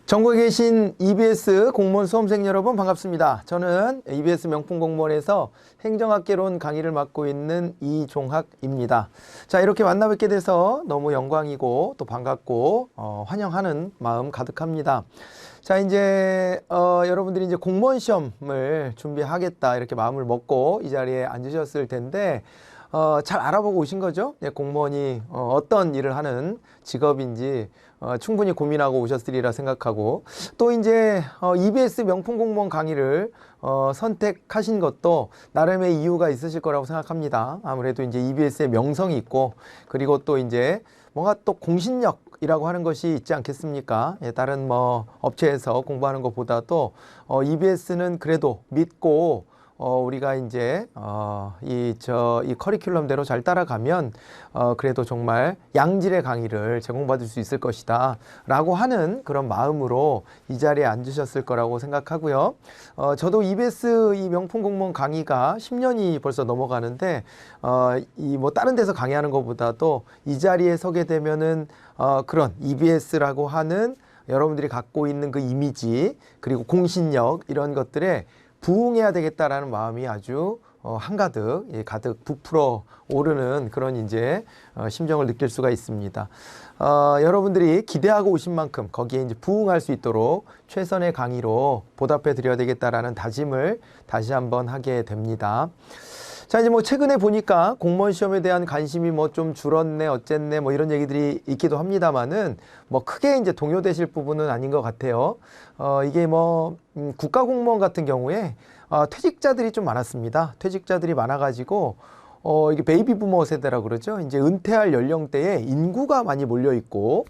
전국에 계신 EBS 공무원 수험생 여러분 반갑습니다. 저는 EBS 명품 공무원에서 행정학개론 강의를 맡고 있는 이종학입니다. 자, 이렇게 만나 뵙게 돼서 너무 영광이고 또 반갑고 환영하는 마음 가득합니다. 자, 이제 여러분들이 이제 공무원 시험을 준비하겠다 이렇게 마음을 먹고 이 자리에 앉으셨을 텐데 잘 알아보고 오신 거죠? 네, 공무원이 어떤 일을 하는 직업인지 충분히 고민하고 오셨으리라 생각하고, 또 이제 EBS 명품 공무원 강의를 선택하신 것도 나름의 이유가 있으실 거라고 생각합니다. 아무래도 이제 EBS의 명성이 있고, 그리고 또 이제 뭔가 또 공신력이라고 하는 것이 있지 않겠습니까? 예, 다른 뭐 업체에서 공부하는 것보다도 EBS는 그래도 믿고 우리가 이제 이 커리큘럼대로 잘 따라가면 그래도 정말 양질의 강의를 제공받을 수 있을 것이다 라고 하는 그런 마음으로 이 자리에 앉으셨을 거라고 생각하고요. 저도 EBS 이 명품 공무원 강의가 10년이 벌써 넘어가는데 이 뭐 다른 데서 강의하는 것보다도 이 자리에 서게 되면은 그런 EBS라고 하는 여러분들이 갖고 있는 그 이미지, 그리고 공신력, 이런 것들에 부응해야 되겠다라는 마음이 아주 한가득 가득 부풀어 오르는 그런 이제 심정을 느낄 수가 있습니다. 여러분들이 기대하고 오신 만큼 거기에 이제 부응할 수 있도록 최선의 강의로 보답해 드려야 되겠다라는 다짐을 다시 한번 하게 됩니다. 자, 이제 뭐 최근에 보니까 공무원 시험에 대한 관심이 뭐 좀 줄었네, 어쨌네, 뭐 이런 얘기들이 있기도 합니다만은 뭐 크게 이제 동요되실 부분은 아닌 것 같아요. 이게 뭐 국가공무원 같은 경우에 퇴직자들이 좀 많았습니다. 퇴직자들이 많아가지고 이게 베이비 부머 세대라고 그러죠. 이제 은퇴할 연령대에 인구가 많이 몰려 있고,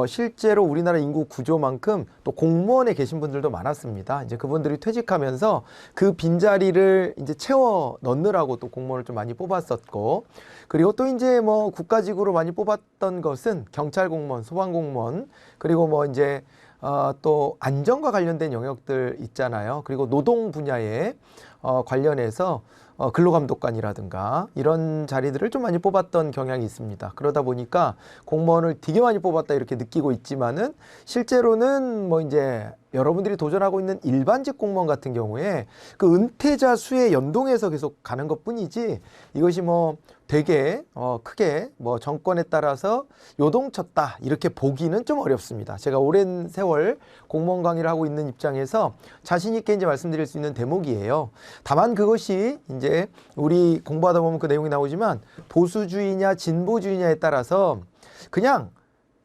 실제로 우리나라 인구 구조만큼 또 공무원에 계신 분들도 많았습니다. 이제 그분들이 퇴직하면서 그 빈자리를 이제 채워 넣느라고 또 공무원을 좀 많이 뽑았었고, 그리고 또 이제 뭐 국가직으로 많이 뽑았던 것은 경찰 공무원, 소방 공무원, 그리고 뭐 이제 또 안전과 관련된 영역들 있잖아요. 그리고 노동 분야에 관련해서 근로감독관이라든가 이런 자리들을 좀 많이 뽑았던 경향이 있습니다. 그러다 보니까 공무원을 되게 많이 뽑았다 이렇게 느끼고 있지만은, 실제로는 뭐 이제 여러분들이 도전하고 있는 일반직 공무원 같은 경우에 그 은퇴자 수에 연동해서 계속 가는 것 뿐이지, 이것이 뭐 되게 크게 뭐 정권에 따라서 요동쳤다 이렇게 보기는 좀 어렵습니다. 제가 오랜 세월 공무원 강의를 하고 있는 입장에서 자신 있게 이제 말씀드릴 수 있는 대목이에요. 다만 그것이 이제 우리 공부하다 보면 그 내용이 나오지만 보수주의냐 진보주의냐에 따라서 그냥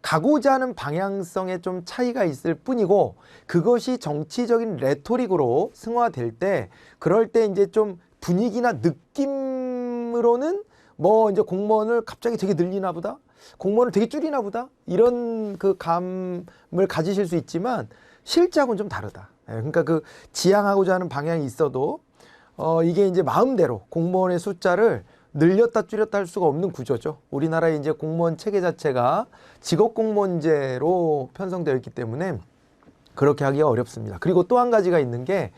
가고자 하는 방향성에 좀 차이가 있을 뿐이고, 그것이 정치적인 레토릭으로 승화될 때, 그럴 때 이제 좀 분위기나 느낌으로는 뭐 이제 공무원을 갑자기 되게 늘리나 보다, 공무원을 되게 줄이나 보다, 이런 그 감을 가지실 수 있지만 실제하고는 좀 다르다. 그러니까 그 지향하고자 하는 방향이 있어도 이게 이제 마음대로 공무원의 숫자를 늘렸다 줄였다 할 수가 없는 구조죠. 우리나라의 이제 공무원 체계 자체가 직업공무원제로 편성되어 있기 때문에 그렇게 하기가 어렵습니다. 그리고 또 한 가지가 있는 게,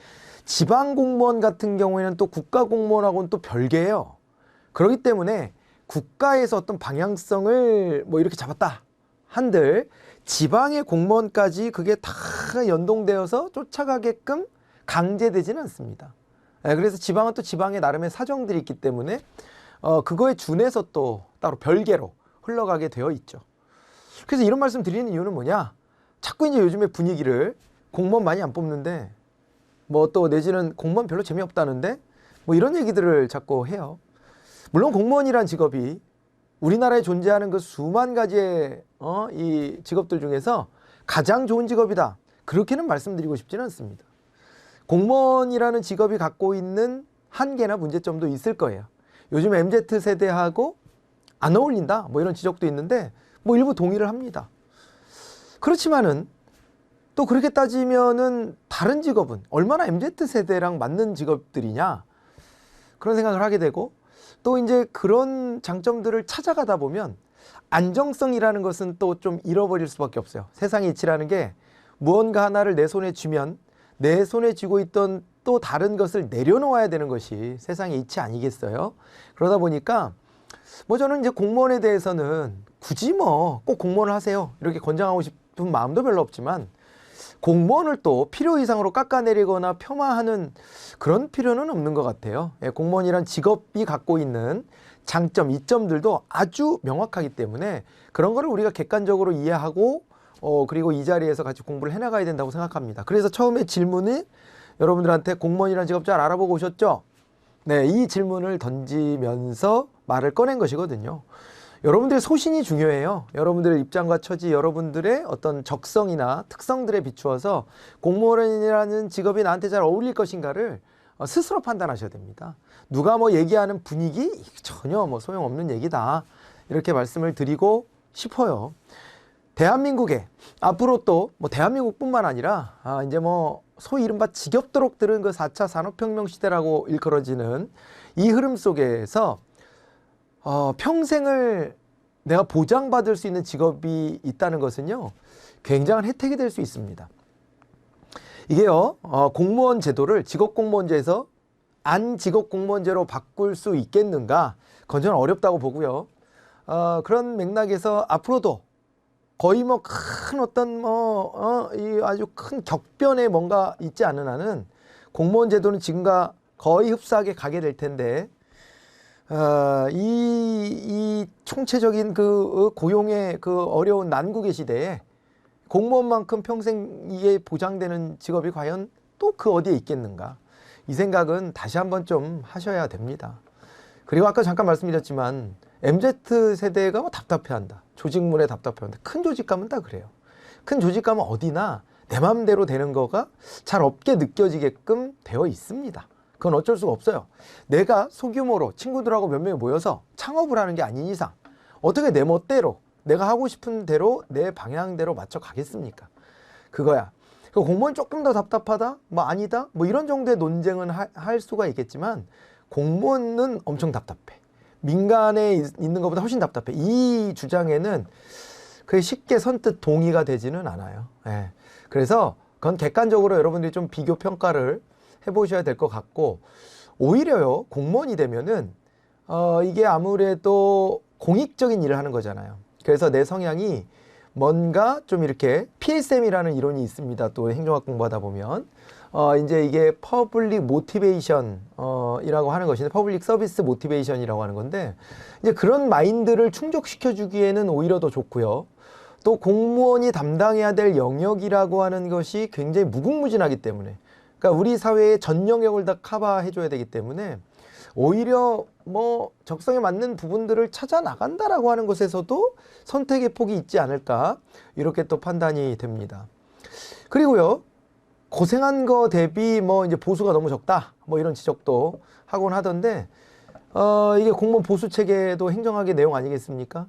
지방공무원 같은 경우에는 또 국가공무원하고는 또 별개예요. 그렇기 때문에 국가에서 어떤 방향성을 뭐 이렇게 잡았다 한들 지방의 공무원까지 그게 다 연동되어서 쫓아가게끔 강제되지는 않습니다. 그래서 지방은 또 지방의 나름의 사정들이 있기 때문에 그거에 준해서 또 따로 별개로 흘러가게 되어 있죠. 그래서 이런 말씀 드리는 이유는 뭐냐, 자꾸 이제 요즘에 분위기를 공무원 많이 안 뽑는데 뭐 또 내지는 공무원 별로 재미없다는데 뭐 이런 얘기들을 자꾸 해요. 물론 공무원이란 직업이 우리나라에 존재하는 그 수만 가지의 이 직업들 중에서 가장 좋은 직업이다, 그렇게는 말씀드리고 싶지는 않습니다. 공무원이라는 직업이 갖고 있는 한계나 문제점도 있을 거예요. 요즘 MZ세대하고 안 어울린다 뭐 이런 지적도 있는데 뭐 일부 동의를 합니다. 그렇지만은 또 그렇게 따지면은 다른 직업은 얼마나 MZ세대랑 맞는 직업들이냐, 그런 생각을 하게 되고, 또 이제 그런 장점들을 찾아가다 보면 안정성이라는 것은 또 좀 잃어버릴 수밖에 없어요. 세상의 이치라는 게 무언가 하나를 내 손에 쥐면 내 손에 쥐고 있던 또 다른 것을 내려놓아야 되는 것이 세상의 이치 아니겠어요? 그러다 보니까 뭐 저는 이제 공무원에 대해서는 굳이 뭐 꼭 공무원을 하세요 이렇게 권장하고 싶은 마음도 별로 없지만, 공무원을 또 필요 이상으로 깎아내리거나 폄하하는 그런 필요는 없는 것 같아요. 예, 공무원이란 직업이 갖고 있는 장점, 이점들도 아주 명확하기 때문에 그런 거를 우리가 객관적으로 이해하고 그리고 이 자리에서 같이 공부를 해나가야 된다고 생각합니다. 그래서 처음에 질문이 여러분들한테 공무원이라는 직업 잘 알아보고 오셨죠? 네, 이 질문을 던지면서 말을 꺼낸 것이거든요. 여러분들의 소신이 중요해요. 여러분들의 입장과 처지, 여러분들의 어떤 적성이나 특성들에 비추어서 공무원이라는 직업이 나한테 잘 어울릴 것인가를 스스로 판단하셔야 됩니다. 누가 뭐 얘기하는 분위기 전혀 뭐 소용없는 얘기다, 이렇게 말씀을 드리고 싶어요. 대한민국에 앞으로 또 뭐 대한민국뿐만 아니라 이제 뭐 소위 이른바 지겹도록 들은 그 4차 산업혁명 시대라고 일컬어지는 이 흐름 속에서 평생을 내가 보장받을 수 있는 직업이 있다는 것은요, 굉장한 혜택이 될 수 있습니다. 이게요, 공무원 제도를 직업공무원제에서 안직업공무원제로 바꿀 수 있겠는가? 그건 저는 어렵다고 보고요. 그런 맥락에서 앞으로도 거의 뭐 큰 어떤 이 아주 큰 격변에 뭔가 있지 않은 한은 공무원 제도는 지금과 거의 흡사하게 가게 될 텐데, 이 총체적인 그 고용의 그 어려운 난국의 시대에 공무원만큼 평생 이게 보장되는 직업이 과연 또 그 어디에 있겠는가? 이 생각은 다시 한번 좀 하셔야 됩니다. 그리고 아까 잠깐 말씀드렸지만 MZ세대가 뭐 답답해한다, 조직문에 답답해한다. 큰 조직 가면 다 그래요. 큰 조직 가면 어디나 내 마음대로 되는 거가 잘 없게 느껴지게끔 되어 있습니다. 그건 어쩔 수가 없어요. 내가 소규모로 친구들하고 몇 명이 모여서 창업을 하는 게 아닌 이상 어떻게 내 멋대로 내가 하고 싶은 대로 내 방향대로 맞춰 가겠습니까? 그거야. 공무원 조금 더 답답하다? 뭐 아니다? 뭐 이런 정도의 논쟁은 할 수가 있겠지만 공무원은 엄청 답답해. 민간에 있는 것보다 훨씬 답답해. 이 주장에는 그게 쉽게 선뜻 동의가 되지는 않아요. 예. 그래서 그건 객관적으로 여러분들이 좀 비교 평가를 해보셔야 될 것 같고, 오히려요, 공무원이 되면은 이게 아무래도 공익적인 일을 하는 거잖아요. 그래서 내 성향이 뭔가 좀 이렇게 PSM이라는 이론이 있습니다. 또 행정학 공부하다 보면 이제 이게 퍼블릭 모티베이션 이라고 하는 것인데, 퍼블릭 서비스 모티베이션이라고 하는 건데, 이제 그런 마인드를 충족시켜 주기에는 오히려 더 좋고요. 또 공무원이 담당해야 될 영역이라고 하는 것이 굉장히 무궁무진하기 때문에, 그러니까 우리 사회의 전 영역을 다 커버해 줘야 되기 때문에 오히려 뭐 적성에 맞는 부분들을 찾아 나간다라고 하는 것에서도 선택의 폭이 있지 않을까, 이렇게 또 판단이 됩니다. 그리고요, 고생한 거 대비 뭐 이제 보수가 너무 적다, 뭐 이런 지적도 하곤 하던데, 이게 공무원 보수 체계도 행정학의 내용 아니겠습니까?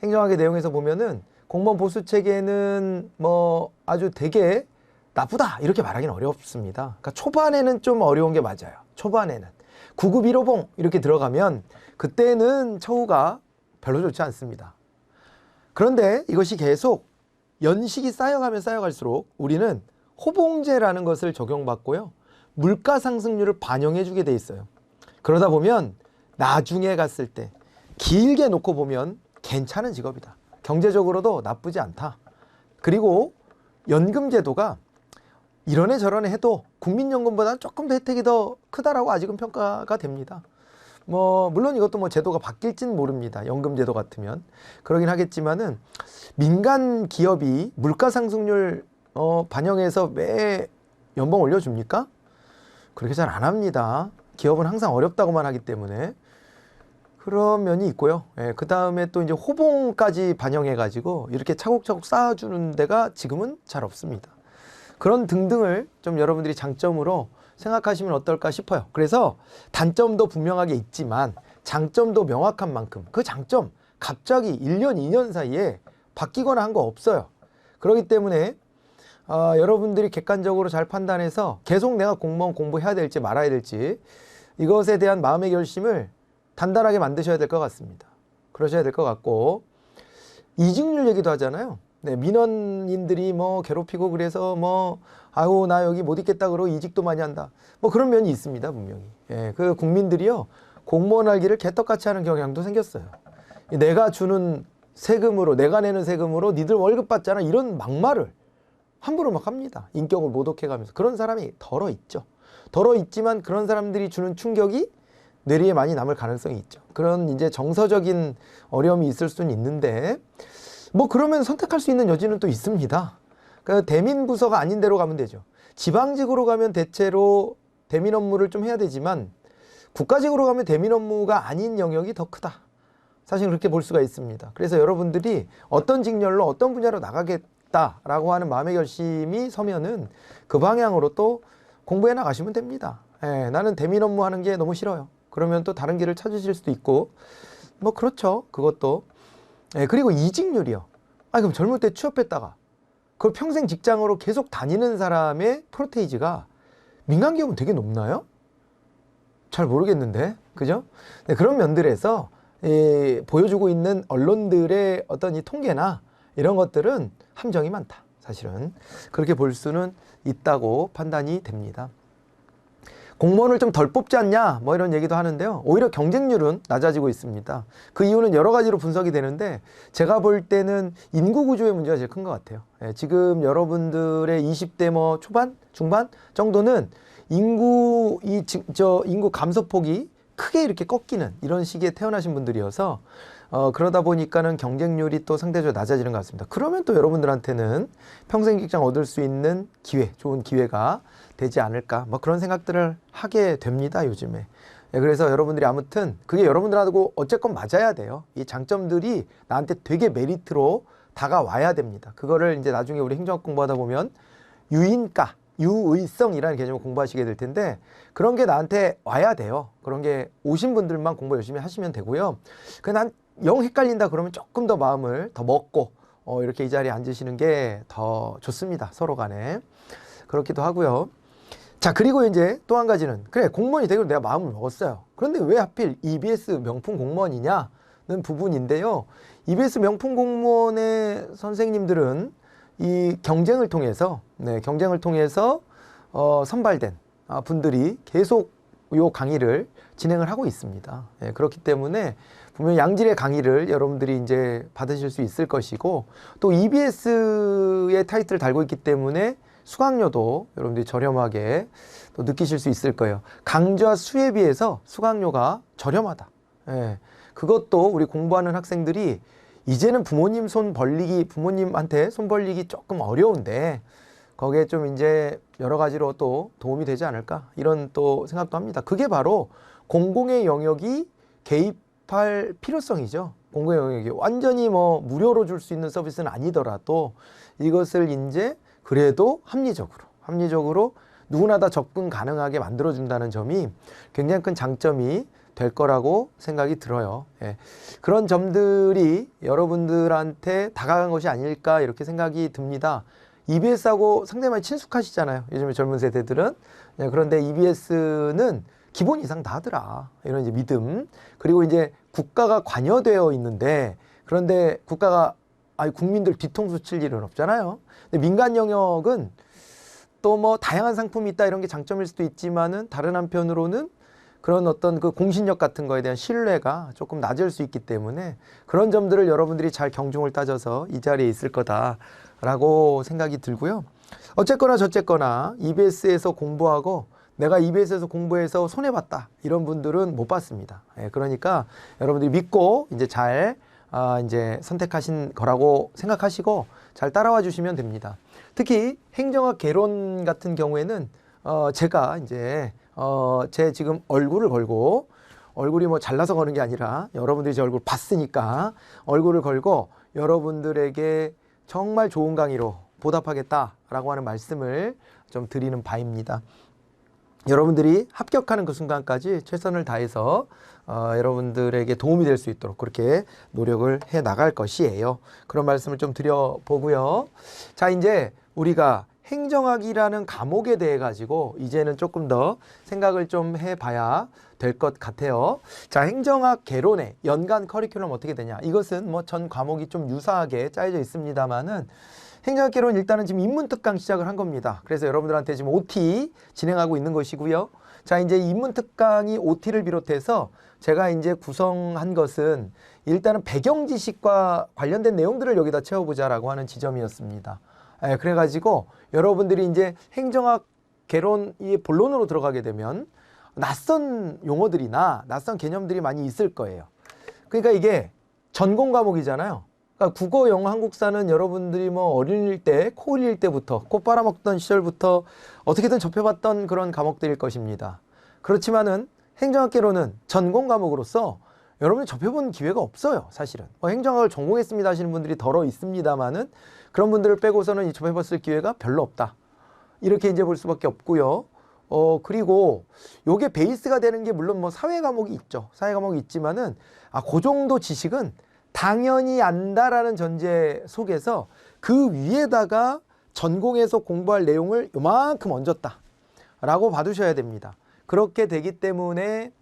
행정학의 내용에서 보면은 공무원 보수 체계는 뭐 아주 되게 나쁘다 이렇게 말하기는 어렵습니다. 그러니까 초반에는 좀 어려운 게 맞아요. 초반에는 9급 1호봉 이렇게 들어가면 그때는 처우가 별로 좋지 않습니다. 그런데 이것이 계속 연식이 쌓여가면 쌓여갈수록 우리는 호봉제라는 것을 적용받고요, 물가 상승률을 반영해 주게 돼 있어요. 그러다 보면 나중에 갔을 때 길게 놓고 보면 괜찮은 직업이다, 경제적으로도 나쁘지 않다. 그리고 연금제도가 이러네 저러네 해도 국민연금보다는 조금 더 혜택이 더 크다라고 아직은 평가가 됩니다. 뭐 물론 이것도 뭐 제도가 바뀔지는 모릅니다. 연금제도 같으면 그러긴 하겠지만은, 민간 기업이 물가 상승률 반영해서 매 연봉 올려줍니까? 그렇게 잘 안 합니다. 기업은 항상 어렵다고만 하기 때문에. 그런 면이 있고요. 예, 그 다음에 또 이제 호봉까지 반영해 가지고 이렇게 차곡차곡 쌓아주는 데가 지금은 잘 없습니다. 그런 등등을 좀 여러분들이 장점으로 생각하시면 어떨까 싶어요. 그래서 단점도 분명하게 있지만 장점도 명확한 만큼 그 장점 갑자기 1년, 2년 사이에 바뀌거나 한 거 없어요. 그렇기 때문에 여러분들이 객관적으로 잘 판단해서 계속 내가 공무원 공부해야 될지 말아야 될지, 이것에 대한 마음의 결심을 단단하게 만드셔야 될 것 같습니다. 그러셔야 될 것 같고, 이직률 얘기도 하잖아요. 네, 민원인들이 뭐 괴롭히고 그래서 뭐 아유 나 여기 못 있겠다 그러고 이직도 많이 한다, 뭐 그런 면이 있습니다. 분명히. 예, 그 국민들이요, 공무원 알기를 개떡같이 하는 경향도 생겼어요. 내가 주는 세금으로, 내가 내는 세금으로 니들 월급 받잖아, 이런 막말을 함부로 막 합니다. 인격을 모독해가면서. 그런 사람이 덜어 있죠. 덜어 있지만 그런 사람들이 주는 충격이 뇌리에 많이 남을 가능성이 있죠. 그런 이제 정서적인 어려움이 있을 수는 있는데 뭐 그러면 선택할 수 있는 여지는 또 있습니다. 그러니까 대민 부서가 아닌 데로 가면 되죠. 지방직으로 가면 대체로 대민 업무를 좀 해야 되지만 국가직으로 가면 대민 업무가 아닌 영역이 더 크다. 사실 그렇게 볼 수가 있습니다. 그래서 여러분들이 어떤 직렬로 어떤 분야로 나가겠다라고 하는 마음의 결심이 서면은 그 방향으로 또 공부해 나가시면 됩니다. 예, 나는 대민 업무 하는 게 너무 싫어요. 그러면 또 다른 길을 찾으실 수도 있고 뭐 그렇죠. 그것도. 예, 그리고 이직률이요. 그럼 젊을 때 취업했다가 그걸 평생 직장으로 계속 다니는 사람의 프로테이지가 민간기업은 되게 높나요? 잘 모르겠는데, 그죠? 네, 그런 면들에서 보여주고 있는 언론들의 어떤 이 통계나 이런 것들은 함정이 많다. 사실은 그렇게 볼 수는 있다고 판단이 됩니다. 공무원을 좀 덜 뽑지 않냐 뭐 이런 얘기도 하는데요. 오히려 경쟁률은 낮아지고 있습니다. 그 이유는 여러 가지로 분석이 되는데 제가 볼 때는 인구 구조의 문제가 제일 큰 것 같아요. 지금 여러분들의 20대 뭐 초반, 중반 정도는 인구 감소폭이 크게 이렇게 꺾이는 이런 시기에 태어나신 분들이어서 그러다 보니까는 경쟁률이 또 상대적으로 낮아지는 것 같습니다. 그러면 또 여러분들한테는 평생 직장 얻을 수 있는 기회, 좋은 기회가 되지 않을까 뭐 그런 생각들을 하게 됩니다. 요즘에. 그래서 여러분들이 아무튼 그게 여러분들하고 어쨌건 맞아야 돼요. 이 장점들이 나한테 되게 메리트로 다가와야 됩니다. 그거를 이제 나중에 우리 행정학 공부하다 보면 유인가, 유의성이라는 개념을 공부하시게 될 텐데 그런 게 나한테 와야 돼요. 그런 게 오신 분들만 공부 열심히 하시면 되고요. 난 영 헷갈린다 그러면 조금 더 마음을 더 먹고 이렇게 이 자리에 앉으시는 게 더 좋습니다. 서로 간에. 그렇기도 하고요. 자, 그리고 이제 또 한 가지는 그래 공무원이 되기로 내가 마음을 먹었어요. 그런데 왜 하필 EBS 명품 공무원이냐는 부분인데요. EBS 명품 공무원의 선생님들은 이 경쟁을 통해서 선발된 분들이 계속 요 강의를 진행을 하고 있습니다. 그렇기 때문에 분명히 양질의 강의를 여러분들이 이제 받으실 수 있을 것이고 또 EBS의 타이틀을 달고 있기 때문에 수강료도 여러분들이 저렴하게 또 느끼실 수 있을 거예요. 강좌 수에 비해서 수강료가 저렴하다. 그것도 우리 공부하는 학생들이 이제는 부모님한테 손 벌리기 조금 어려운데 거기에 좀 이제 여러 가지로 또 도움이 되지 않을까 이런 또 생각도 합니다. 그게 바로 공공의 영역이 개입할 필요성이죠. 공공의 영역이 완전히 뭐 무료로 줄 수 있는 서비스는 아니더라도 이것을 이제 그래도 합리적으로 누구나 다 접근 가능하게 만들어준다는 점이 굉장히 큰 장점이 될 거라고 생각이 들어요. 그런 점들이 여러분들한테 다가간 것이 아닐까 이렇게 생각이 듭니다. EBS하고 상당히 많이 친숙하시잖아요. 요즘에 젊은 세대들은. 그런데 EBS는 기본 이상 다 하더라. 이런 이제 믿음. 그리고 이제 국가가 관여되어 있는데 그런데 국가가 국민들 뒤통수 칠 일은 없잖아요. 근데 민간 영역은 또 뭐 다양한 상품이 있다 이런 게 장점일 수도 있지만은 다른 한편으로는 그런 어떤 그 공신력 같은 거에 대한 신뢰가 조금 낮을 수 있기 때문에 그런 점들을 여러분들이 잘 경중을 따져서 이 자리에 있을 거다라고 생각이 들고요. 어쨌거나 저쨌거나 EBS에서 공부하고 내가 EBS에서 공부해서 손해봤다 이런 분들은 못 봤습니다. 그러니까 여러분들이 믿고 이제 잘 이제 선택하신 거라고 생각하시고 잘 따라와 주시면 됩니다. 특히 행정학 개론 같은 경우에는 제가 이제 제 지금 얼굴을 걸고 얼굴이 뭐 잘나서 거는 게 아니라 여러분들이 제 얼굴 봤으니까 얼굴을 걸고 여러분들에게 정말 좋은 강의로 보답하겠다라고 하는 말씀을 좀 드리는 바입니다. 여러분들이 합격하는 그 순간까지 최선을 다해서 여러분들에게 도움이 될 수 있도록 그렇게 노력을 해 나갈 것이에요. 그런 말씀을 좀 드려보고요. 자, 이제 우리가 행정학이라는 과목에 대해 가지고 이제는 조금 더 생각을 좀 해봐야 될 것 같아요. 자, 행정학 개론의 연간 커리큘럼 어떻게 되냐? 이것은 뭐 전 과목이 좀 유사하게 짜여져 있습니다만은 행정학 개론 일단은 지금 인문특강 시작을 한 겁니다. 그래서 여러분들한테 지금 OT 진행하고 있는 것이고요. 자, 이제 인문특강이 OT를 비롯해서 제가 이제 구성한 것은 일단은 배경 지식과 관련된 내용들을 여기다 채워보자라고 하는 지점이었습니다. 그래가지고 여러분들이 이제 행정학 개론 이 본론으로 들어가게 되면 낯선 용어들이나 낯선 개념들이 많이 있을 거예요. 그러니까 이게 전공 과목이잖아요. 그러니까 국어, 영어, 한국사는 여러분들이 뭐 어릴 때, 코 흘릴 때부터, 코 빨아먹던 시절부터 어떻게든 접해봤던 그런 과목들일 것입니다. 그렇지만은 행정학개론은 전공 과목으로서 여러분이 접해본 기회가 없어요, 사실은. 행정학을 전공했습니다 하시는 분들이 덜어 있습니다만은 그런 분들을 빼고서는 접해봤을 기회가 별로 없다. 이렇게 이제 볼 수밖에 없고요. 그리고 요게 베이스가 되는 게 물론 뭐 사회 과목이 있죠. 사회 과목이 있지만은 그 정도 지식은 당연히 안다라는 전제 속에서 그 위에다가 전공에서 공부할 내용을 요만큼 얹었다 라고 봐두셔야 됩니다. 그렇게 되기 때문에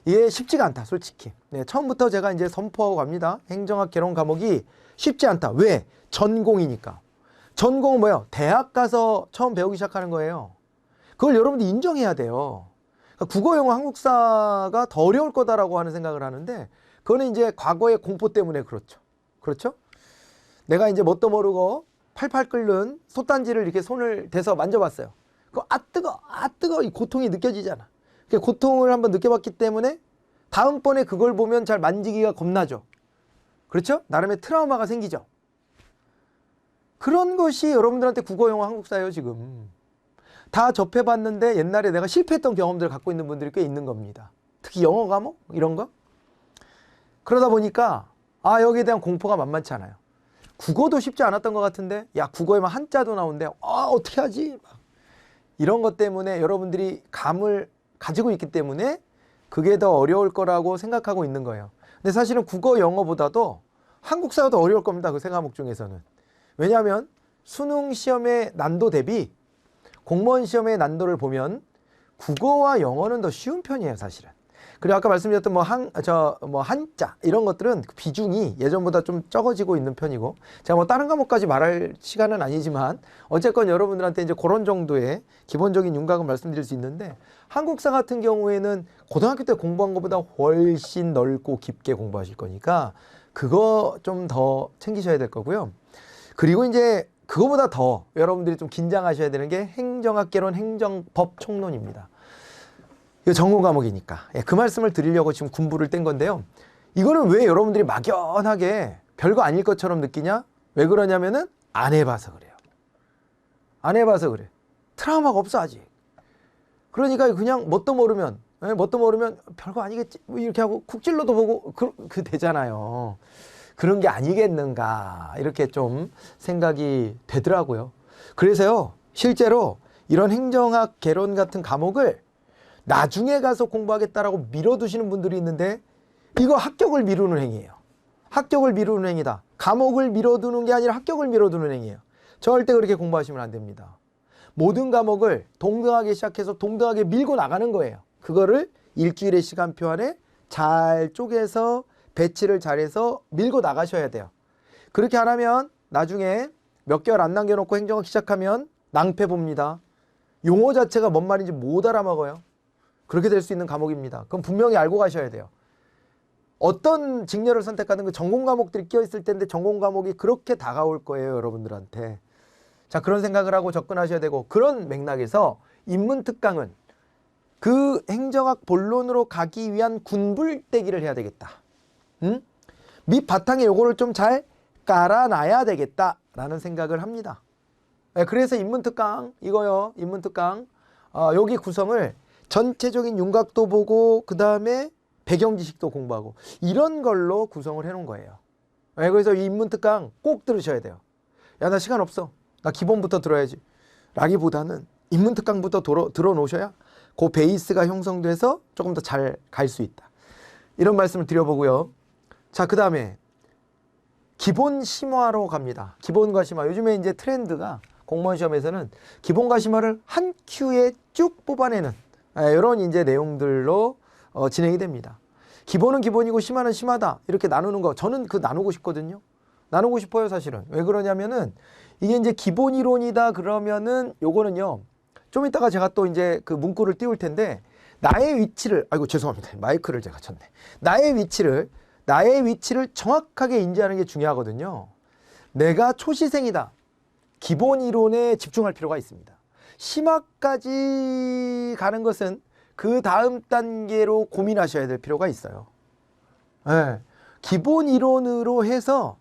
이게 쉽지가 않다, 솔직히. 네, 처음부터 제가 이제 선포하고 갑니다. 행정학 개론 과목이 쉽지 않다. 왜? 전공이니까. 전공은 뭐예요? 대학 가서 처음 배우기 시작하는 거예요. 그걸 여러분들이 인정해야 돼요. 그러니까 국어, 영어, 한국사가 더 어려울 거다라고 하는 생각을 하는데 그거는 이제 과거의 공포 때문에 그렇죠. 그렇죠? 내가 이제 뭣도 모르고 팔팔 끓는 솥단지를 이렇게 손을 대서 만져봤어요. 그거 뜨거 이 고통이 느껴지잖아. 그 고통을 한번 느껴봤기 때문에 다음번에 그걸 보면 잘 만지기가 겁나죠. 그렇죠? 나름의 트라우마가 생기죠. 그런 것이 여러분들한테 국어, 영어, 한국사예요, 지금. 다 접해봤는데 옛날에 내가 실패했던 경험들을 갖고 있는 분들이 꽤 있는 겁니다. 특히 영어 과목? 이런 거? 그러다 보니까 여기에 대한 공포가 만만치 않아요. 국어도 쉽지 않았던 것 같은데 야, 국어에만 한자도 나오는데 어떻게 하지? 이런 것 때문에 여러분들이 감을 가지고 있기 때문에 그게 더 어려울 거라고 생각하고 있는 거예요. 근데 사실은 국어, 영어보다도 한국사가 더 어려울 겁니다. 그 세 과목 중에서는. 왜냐하면 수능 시험의 난도 대비 공무원 시험의 난도를 보면 국어와 영어는 더 쉬운 편이에요, 사실은. 그리고 아까 말씀드렸던 한자 이런 것들은 비중이 예전보다 좀 적어지고 있는 편이고, 제가 뭐 다른 과목까지 말할 시간은 아니지만 어쨌건 여러분들한테 이제 그런 정도의 기본적인 윤곽은 말씀드릴 수 있는데, 한국사 같은 경우에는 고등학교 때 공부한 것보다 훨씬 넓고 깊게 공부하실 거니까 그거 좀 더 챙기셔야 될 거고요. 그리고 이제 그거보다 더 여러분들이 좀 긴장하셔야 되는 게 행정학개론 행정법 총론입니다. 이거 전공 과목이니까 그 말씀을 드리려고 지금 군부를 뗀 건데요. 이거는 왜 여러분들이 막연하게 별거 아닐 것처럼 느끼냐? 왜 그러냐면은 안 해봐서 그래요. 안 해봐서 그래. 트라우마가 없어 아직. 그러니까 그냥 뭣도 모르면 별거 아니겠지 뭐 이렇게 하고 쿡 찔러도 보고 그 되잖아요. 그런 게 아니겠는가 이렇게 좀 생각이 되더라고요. 그래서요, 실제로 이런 행정학 개론 같은 과목을 나중에 가서 공부하겠다라고 미뤄두시는 분들이 있는데 이거 합격을 미루는 행위예요. 합격을 미루는 행위다. 과목을 미뤄두는 게 아니라 합격을 미뤄두는 행위예요. 절대 그렇게 공부하시면 안 됩니다. 모든 과목을 동등하게 시작해서 동등하게 밀고 나가는 거예요. 그거를 일주일의 시간표 안에 잘 쪼개서 배치를 잘해서 밀고 나가셔야 돼요. 그렇게 안 하면 나중에 몇 개월 안 남겨놓고 행정학 시작하면 낭패 봅니다. 용어 자체가 뭔 말인지 못 알아먹어요. 그렇게 될 수 있는 과목입니다. 그럼 분명히 알고 가셔야 돼요. 어떤 직렬을 선택하든 그 전공 과목들이 끼어있을 텐데 전공 과목이 그렇게 다가올 거예요, 여러분들한테. 자, 그런 생각을 하고 접근하셔야 되고, 그런 맥락에서 인문특강은 그 행정학 본론으로 가기 위한 군불대기를 해야 되겠다. 밑바탕에 요거를 좀 잘 깔아놔야 되겠다라는 생각을 합니다. 그래서 인문특강 이거요. 인문특강 여기 구성을 전체적인 윤곽도 보고 그 다음에 배경지식도 공부하고 이런 걸로 구성을 해놓은 거예요. 그래서 이 인문특강 꼭 들으셔야 돼요. 야, 나 시간 없어. 나 기본부터 들어야지. 라기보다는 인문특강부터 들어놓으셔야 그 베이스가 형성돼서 조금 더 잘 갈 수 있다. 이런 말씀을 드려보고요. 자, 그 다음에 기본 심화로 갑니다. 기본과 심화. 요즘에 이제 트렌드가 공무원 시험에서는 기본과 심화를 한 큐에 쭉 뽑아내는 이런 이제 내용들로 진행이 됩니다. 기본은 기본이고 심화는 심하다. 이렇게 나누는 거 저는 나누고 싶거든요. 나누고 싶어요, 사실은. 왜 그러냐면은 이게 이제 기본 이론이다 그러면은 요거는요. 좀 이따가 제가 또 이제 그 문구를 띄울 텐데 나의 위치를 죄송합니다. 마이크를 제가 쳤네. 나의 위치를 정확하게 인지하는 게 중요하거든요. 내가 초시생이다. 기본 이론에 집중할 필요가 있습니다. 심화까지 가는 것은 그 다음 단계로 고민하셔야 될 필요가 있어요. 네. 기본 이론으로 해서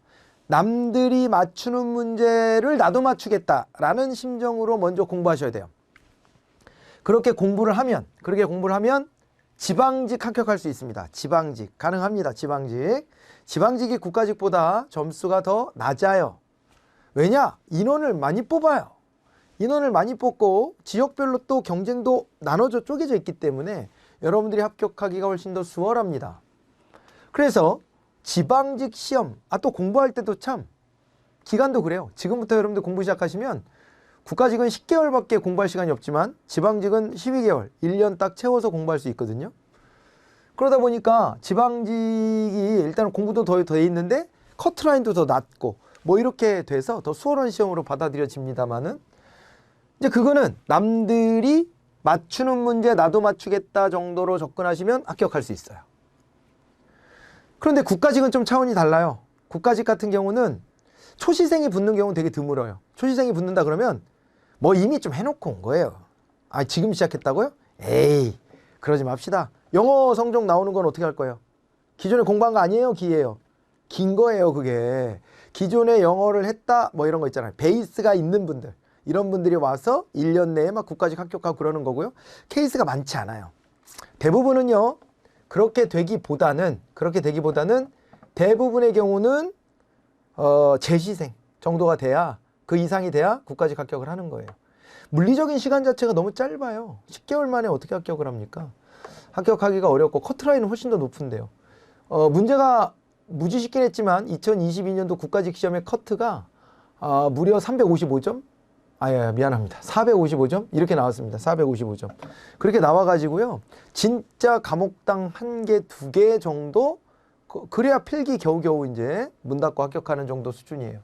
남들이 맞추는 문제를 나도 맞추겠다라는 심정으로 먼저 공부하셔야 돼요. 그렇게 공부를 하면 지방직 합격할 수 있습니다. 지방직 가능합니다. 지방직이 국가직보다 점수가 더 낮아요. 왜냐? 인원을 많이 뽑아요. 인원을 많이 뽑고 지역별로 또 경쟁도 나눠져 쪼개져 있기 때문에 여러분들이 합격하기가 훨씬 더 수월합니다. 그래서 지방직 시험, 또 공부할 때도 참 기간도 그래요. 지금부터 여러분들 공부 시작하시면 국가직은 10개월밖에 공부할 시간이 없지만 지방직은 12개월, 1년 딱 채워서 공부할 수 있거든요. 그러다 보니까 지방직이 일단 공부도 더 돼 있는데 커트라인도 더 낮고 뭐 이렇게 돼서 더 수월한 시험으로 받아들여집니다만은 이제 그거는 남들이 맞추는 문제 나도 맞추겠다 정도로 접근하시면 합격할 수 있어요. 그런데 국가직은 좀 차원이 달라요. 국가직 같은 경우는 초시생이 붙는 경우는 되게 드물어요. 초시생이 붙는다 그러면 뭐 이미 좀 해놓고 온 거예요. 지금 시작했다고요? 에이, 그러지 맙시다. 영어 성적 나오는 건 어떻게 할 거예요? 기존에 공부한 거 아니에요? 기예요? 긴 거예요, 그게. 기존에 영어를 했다, 뭐 이런 거 있잖아요. 베이스가 있는 분들. 이런 분들이 와서 1년 내에 막 국가직 합격하고 그러는 거고요. 케이스가 많지 않아요. 대부분은요, 그렇게 되기보다는 대부분의 경우는 재시생 정도가 돼야, 그 이상이 돼야 국가직 합격을 하는 거예요. 물리적인 시간 자체가 너무 짧아요. 10개월 만에 어떻게 합격을 합니까? 합격하기가 어렵고 커트라인은 훨씬 더 높은데요. 문제가 무지 쉽긴 했지만 2022년도 국가직 시험의 커트가 무려 355점? 미안합니다. 455점? 이렇게 나왔습니다. 455점. 그렇게 나와가지고요. 진짜 과목당 1개, 2개 정도? 그래야 필기 겨우겨우 이제 문 닫고 합격하는 정도 수준이에요.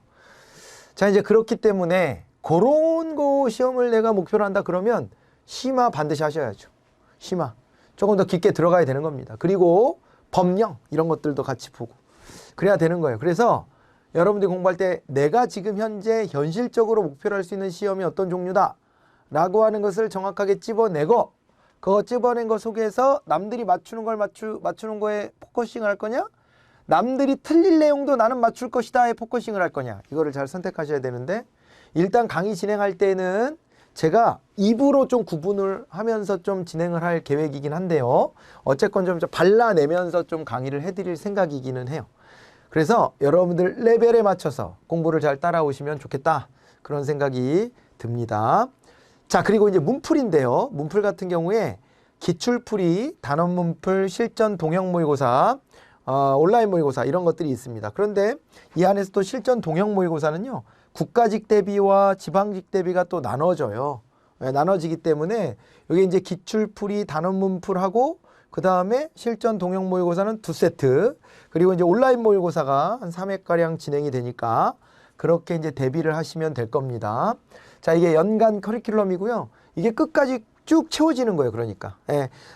자, 이제 그렇기 때문에 그런 거 시험을 내가 목표로 한다 그러면 심화 반드시 하셔야죠. 심화. 조금 더 깊게 들어가야 되는 겁니다. 그리고 법령 이런 것들도 같이 보고 그래야 되는 거예요. 그래서 여러분들이 공부할 때 내가 지금 현재 현실적으로 목표로 할 수 있는 시험이 어떤 종류다 라고 하는 것을 정확하게 찝어내고 그거 찝어낸 것 속에서 남들이 맞추는 걸 맞추는 거에 포커싱을 할 거냐, 남들이 틀릴 내용도 나는 맞출 것이다에 포커싱을 할 거냐, 이거를 잘 선택하셔야 되는데, 일단 강의 진행할 때는 제가 입으로 좀 구분을 하면서 좀 진행을 할 계획이긴 한데요. 어쨌건 좀 발라내면서 좀 강의를 해드릴 생각이기는 해요. 그래서 여러분들 레벨에 맞춰서 공부를 잘 따라오시면 좋겠다, 그런 생각이 듭니다. 자, 그리고 이제 문풀인데요. 문풀 같은 경우에 기출풀이, 단원 문풀, 실전 동형 모의고사, 온라인 모의고사 이런 것들이 있습니다. 그런데 이 안에서 또 실전 동형 모의고사는요, 국가직 대비와 지방직 대비가 또 나눠져요. 나눠지기 때문에 여기 이제 기출풀이, 단원 문풀하고 그 다음에 실전 동형 모의고사는 2세트, 그리고 이제 온라인 모의고사가 한 3회가량 진행이 되니까 그렇게 이제 대비를 하시면 될 겁니다. 자, 이게 연간 커리큘럼이고요. 이게 끝까지 쭉 채워지는 거예요. 그러니까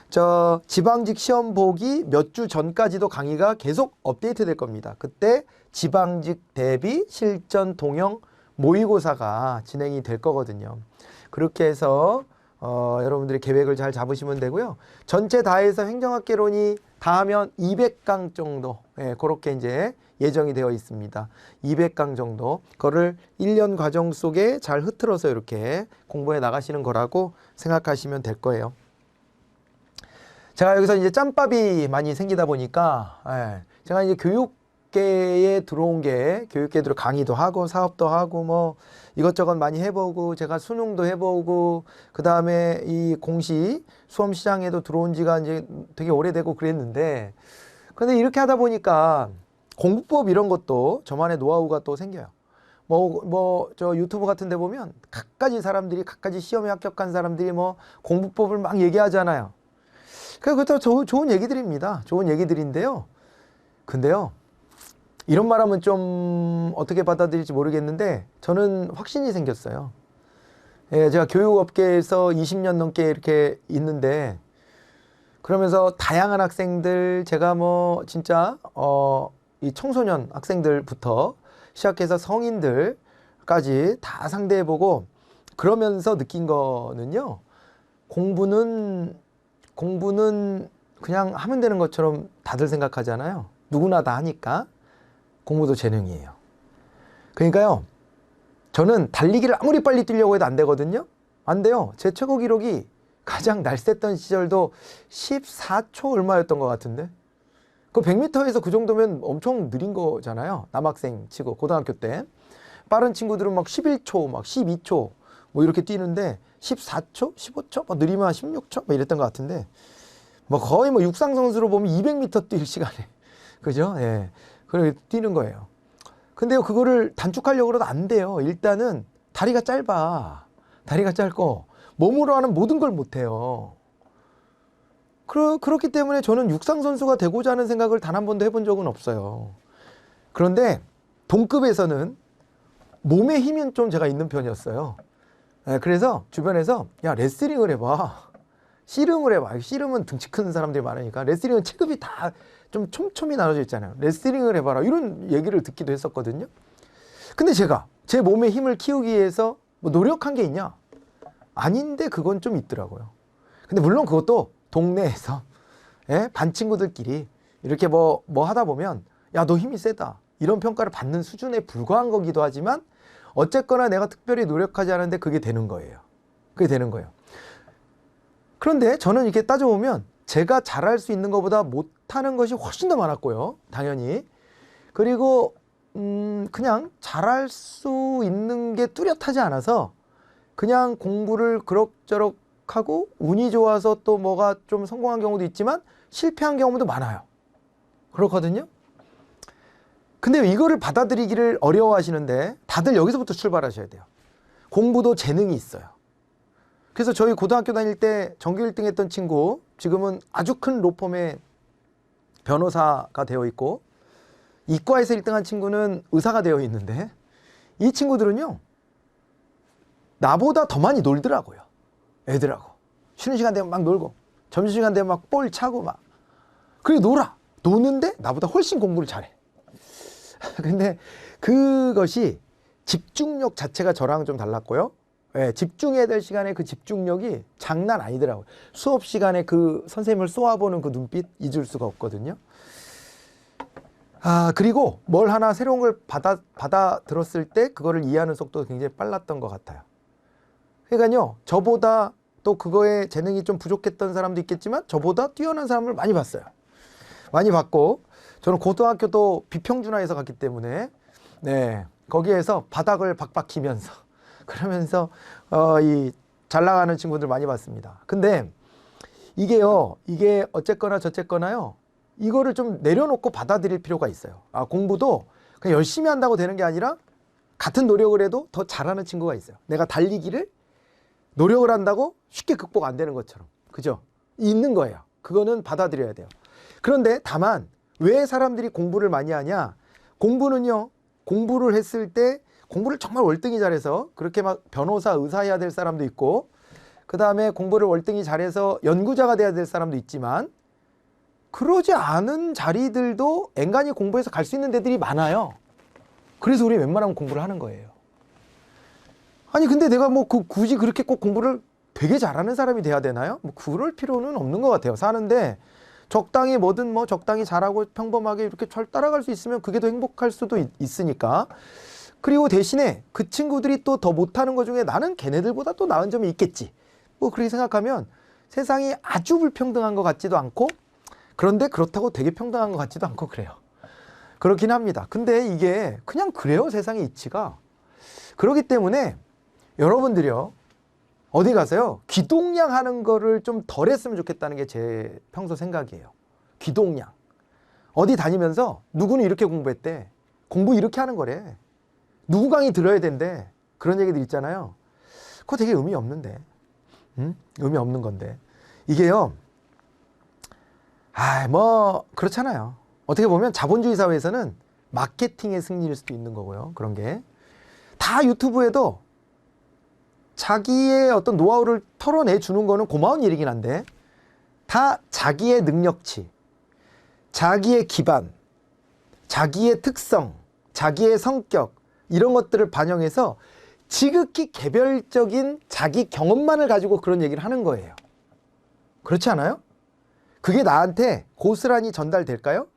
저 지방직 시험 보기 몇 주 전까지도 강의가 계속 업데이트 될 겁니다. 그때 지방직 대비 실전 동형 모의고사가 진행이 될 거거든요. 그렇게 해서 여러분들이 계획을 잘 잡으시면 되고요. 전체 다 해서 행정학개론이 다 하면 200강 정도, 그렇게 이제 예정이 되어 있습니다. 200강 정도. 그거를 1년 과정 속에 잘 흐트러서 이렇게 공부해 나가시는 거라고 생각하시면 될 거예요. 제가 여기서 이제 짬밥이 많이 생기다 보니까, 제가 이제 교육계에 들어온 게, 교육계에 들어 강의도 하고 사업도 하고 뭐 이것저것 많이 해보고, 제가 수능도 해보고, 그 다음에 이 공시 수험 시장에도 들어온 지가 이제 되게 오래되고 그랬는데, 근데 이렇게 하다 보니까 공부법 이런 것도 저만의 노하우가 또 생겨요. 저 유튜브 같은 데 보면 각가지 시험에 합격한 사람들이 뭐 공부법을 막 얘기하잖아요. 그것도 좋은 얘기들입니다. 좋은 얘기들인데요. 근데요, 이런 말 하면 좀 어떻게 받아들일지 모르겠는데 저는 확신이 생겼어요. 제가 교육업계에서 20년 넘게 이렇게 있는데, 그러면서 다양한 학생들, 제가 뭐 진짜 이 청소년 학생들부터 시작해서 성인들, 까지 다 상대해보고 그러면서 느낀 거는요. 공부는 그냥 하면 되는 것처럼 다들 생각하잖아요. 누구나 다 하니까. 공부도 재능이에요. 그러니까요. 저는 달리기를 아무리 빨리 뛰려고 해도 안 되거든요. 안 돼요. 제 최고 기록이 가장 날쌔던 시절도 14초 얼마였던 것 같은데. 그 100m에서 그 정도면 엄청 느린 거잖아요. 남학생 치고 고등학교 때. 빠른 친구들은 막 11초, 막 12초 뭐 이렇게 뛰는데 14초, 15초, 막 느리면 16초 막 이랬던 것 같은데 뭐 거의 뭐 육상 선수로 보면 200m 뛸 시간에 그죠? 예. 그렇게 뛰는 거예요. 근데요, 그거를 단축하려고 해도 안 돼요. 일단은 다리가 짧아. 다리가 짧고 몸으로 하는 모든 걸 못 해요. 그렇기 때문에 저는 육상 선수가 되고자 하는 생각을 단 한 번도 해본 적은 없어요. 그런데 동급에서는 몸에 힘은 좀 제가 있는 편이었어요. 그래서 주변에서 야, 레슬링을 해봐. 씨름을 해봐. 씨름은 등치 큰 사람들이 많으니까. 레슬링은 체급이 다 좀 촘촘히 나눠져 있잖아요. 레슬링을 해봐라. 이런 얘기를 듣기도 했었거든요. 근데 제가 제 몸의 힘을 키우기 위해서 뭐 노력한 게 있냐? 아닌데 그건 좀 있더라고요. 근데 물론 그것도 동네에서 반 친구들끼리 이렇게 뭐 하다 보면 야, 너 힘이 세다. 이런 평가를 받는 수준에 불과한 거기도 하지만 어쨌거나 내가 특별히 노력하지 않았는데 그게 되는 거예요. 그게 되는 거예요. 그런데 저는 이렇게 따져보면 제가 잘할 수 있는 것보다 못하는 것이 훨씬 더 많았고요. 당연히. 그리고 그냥 잘할 수 있는 게 뚜렷하지 않아서 그냥 공부를 그럭저럭 하고 운이 좋아서 또 뭐가 좀 성공한 경우도 있지만 실패한 경우도 많아요. 그렇거든요. 근데 이거를 받아들이기를 어려워하시는데 다들 여기서부터 출발하셔야 돼요. 공부도 재능이 있어요. 그래서 저희 고등학교 다닐 때 전교 1등 했던 친구, 지금은 아주 큰 로펌의 변호사가 되어 있고, 이과에서 1등한 친구는 의사가 되어 있는데, 이 친구들은요, 나보다 더 많이 놀더라고요. 애들하고. 쉬는 시간 되면 막 놀고, 점심시간 되면 막 볼 차고 막. 그래, 놀아. 노는데 나보다 훨씬 공부를 잘해. 근데 그것이 집중력 자체가 저랑 좀 달랐고요. 집중해야 될 시간에 그 집중력이 장난 아니더라고요. 수업 시간에 그 선생님을 쏘아보는 그 눈빛 잊을 수가 없거든요. 그리고 뭘 하나 새로운 걸 받아들었을 때 그거를 이해하는 속도가 굉장히 빨랐던 것 같아요. 그러니까요, 저보다 또 그거에 재능이 좀 부족했던 사람도 있겠지만 저보다 뛰어난 사람을 많이 봤어요. 많이 봤고, 저는 고등학교도 비평준화에서 갔기 때문에 거기에서 바닥을 박박 기면서 그러면서 이 잘 나가는 친구들 많이 봤습니다. 근데 이게 어쨌거나 저쨌거나요, 이거를 좀 내려놓고 받아들일 필요가 있어요. 공부도 그냥 열심히 한다고 되는 게 아니라 같은 노력을 해도 더 잘하는 친구가 있어요. 내가 달리기를 노력을 한다고 쉽게 극복 안 되는 것처럼, 그죠? 있는 거예요. 그거는 받아들여야 돼요. 그런데 다만 왜 사람들이 공부를 많이 하냐? 공부는요, 공부를 했을 때 공부를 정말 월등히 잘해서 그렇게 막 변호사, 의사 해야 될 사람도 있고, 그 다음에 공부를 월등히 잘해서 연구자가 돼야 될 사람도 있지만, 그러지 않은 자리들도 앵간히 공부해서 갈 수 있는 데들이 많아요. 그래서 우리 웬만하면 공부를 하는 거예요. 아니 근데 내가 뭐 굳이 그렇게 꼭 공부를 되게 잘하는 사람이 돼야 되나요? 뭐 그럴 필요는 없는 것 같아요. 사는데 적당히 뭐든 뭐 적당히 잘하고 평범하게 이렇게 잘 따라갈 수 있으면 그게 더 행복할 수도 있으니까. 그리고 대신에 그 친구들이 또 더 못하는 것 중에 나는 걔네들보다 또 나은 점이 있겠지. 뭐 그렇게 생각하면 세상이 아주 불평등한 것 같지도 않고, 그런데 그렇다고 되게 평등한 것 같지도 않고 그래요. 그렇긴 합니다. 근데 이게 그냥 그래요. 세상의 이치가. 그렇기 때문에 여러분들이요, 어디 가서요, 기동량 하는 거를 좀 덜 했으면 좋겠다는 게 제 평소 생각이에요. 기동량. 어디 다니면서 누구는 이렇게 공부했대. 공부 이렇게 하는 거래. 누구 강의 들어야 된대. 그런 얘기들 있잖아요. 그거 되게 의미 없는데. 의미 없는 건데. 이게요, 뭐 그렇잖아요. 어떻게 보면 자본주의 사회에서는 마케팅의 승리일 수도 있는 거고요. 그런 게. 다 유튜브에도 자기의 어떤 노하우를 털어내 주는 거는 고마운 일이긴 한데, 다 자기의 능력치, 자기의 기반, 자기의 특성, 자기의 성격, 이런 것들을 반영해서 지극히 개별적인 자기 경험만을 가지고 그런 얘기를 하는 거예요. 그렇지 않아요? 그게 나한테 고스란히 전달될까요?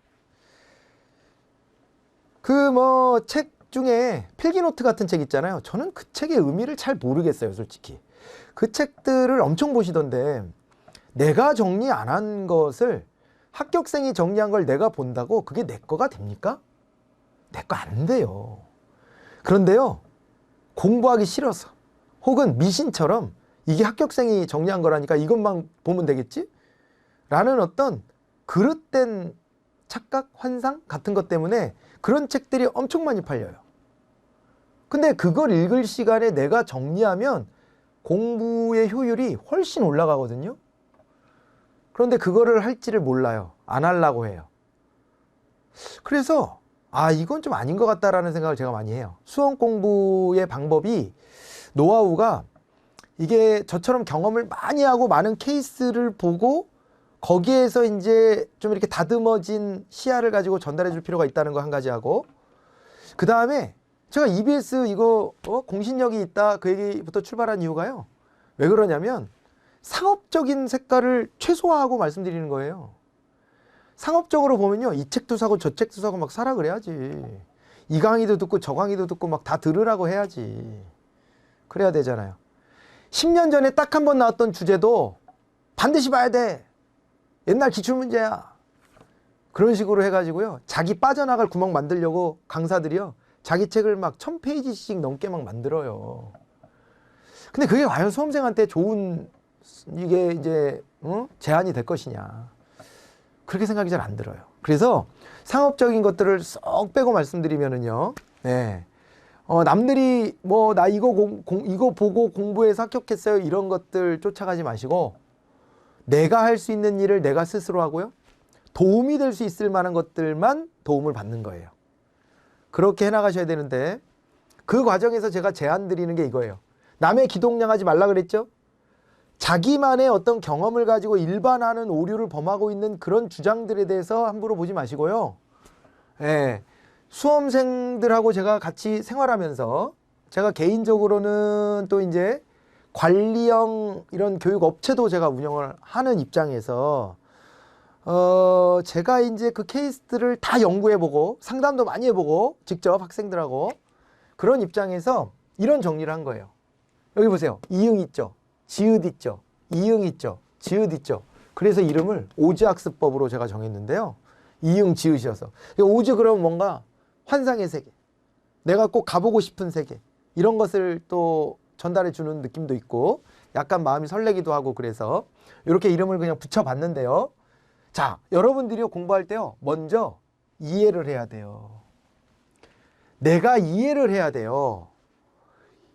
그 뭐 책 중에 필기노트 같은 책 있잖아요. 저는 그 책의 의미를 잘 모르겠어요, 솔직히. 그 책들을 엄청 보시던데 내가 정리 안 한 것을 합격생이 정리한 걸 내가 본다고 그게 내 거가 됩니까? 내 거 안 돼요. 그런데요, 공부하기 싫어서 혹은 미신처럼 이게 합격생이 정리한 거라니까 이것만 보면 되겠지? 라는 어떤 그릇된 착각, 환상 같은 것 때문에 그런 책들이 엄청 많이 팔려요. 근데 그걸 읽을 시간에 내가 정리하면 공부의 효율이 훨씬 올라가거든요. 그런데 그거를 할지를 몰라요. 안 하려고 해요. 그래서 이건 좀 아닌 것 같다라는 생각을 제가 많이 해요. 수험 공부의 방법이, 노하우가 이게 저처럼 경험을 많이 하고 많은 케이스를 보고 거기에서 이제 좀 이렇게 다듬어진 시야를 가지고 전달해 줄 필요가 있다는 거 한 가지 하고, 그 다음에 제가 EBS 이거 공신력이 있다 그 얘기부터 출발한 이유가요. 왜 그러냐면 상업적인 색깔을 최소화하고 말씀드리는 거예요. 상업적으로 보면요, 이 책도 사고 저 책도 사고 막 사라 그래야지. 이 강의도 듣고 저 강의도 듣고 막 다 들으라고 해야지. 그래야 되잖아요. 10년 전에 딱 한 번 나왔던 주제도 반드시 봐야 돼. 옛날 기출문제야. 그런 식으로 해가지고요, 자기 빠져나갈 구멍 만들려고 강사들이요, 자기 책을 막 1000페이지씩 넘게 막 만들어요. 근데 그게 과연 수험생한테 좋은 이게 이제 제한이 될 것이냐, 그렇게 생각이 잘 안 들어요. 그래서 상업적인 것들을 쏙 빼고 말씀드리면은요, 네. 남들이 뭐 나 이거 이거 보고 공부해서 합격했어요 이런 것들 쫓아가지 마시고, 내가 할 수 있는 일을 내가 스스로 하고요, 도움이 될 수 있을 만한 것들만 도움을 받는 거예요. 그렇게 해나가셔야 되는데, 그 과정에서 제가 제안 드리는 게 이거예요. 남의 기동량하지 말라 그랬죠? 자기만의 어떤 경험을 가지고 일반화하는 오류를 범하고 있는 그런 주장들에 대해서 함부로 보지 마시고요. 예, 수험생들하고 제가 같이 생활하면서 제가 개인적으로는 또 이제 관리형 이런 교육 업체도 제가 운영을 하는 입장에서 제가 이제 그 케이스들을 다 연구해보고 상담도 많이 해보고 직접 학생들하고 그런 입장에서 이런 정리를 한 거예요. 여기 보세요. 이응 있죠? 지읒 있죠? 이응 있죠? 지읒 있죠? 그래서 이름을 오즈학습법으로 제가 정했는데요. 이응 지읒이어서. 오즈 그러면 뭔가 환상의 세계, 내가 꼭 가보고 싶은 세계, 이런 것을 또 전달해 주는 느낌도 있고 약간 마음이 설레기도 하고, 그래서 이렇게 이름을 그냥 붙여봤는데요. 자, 여러분들이 공부할 때요, 먼저 이해를 해야 돼요. 내가 이해를 해야 돼요.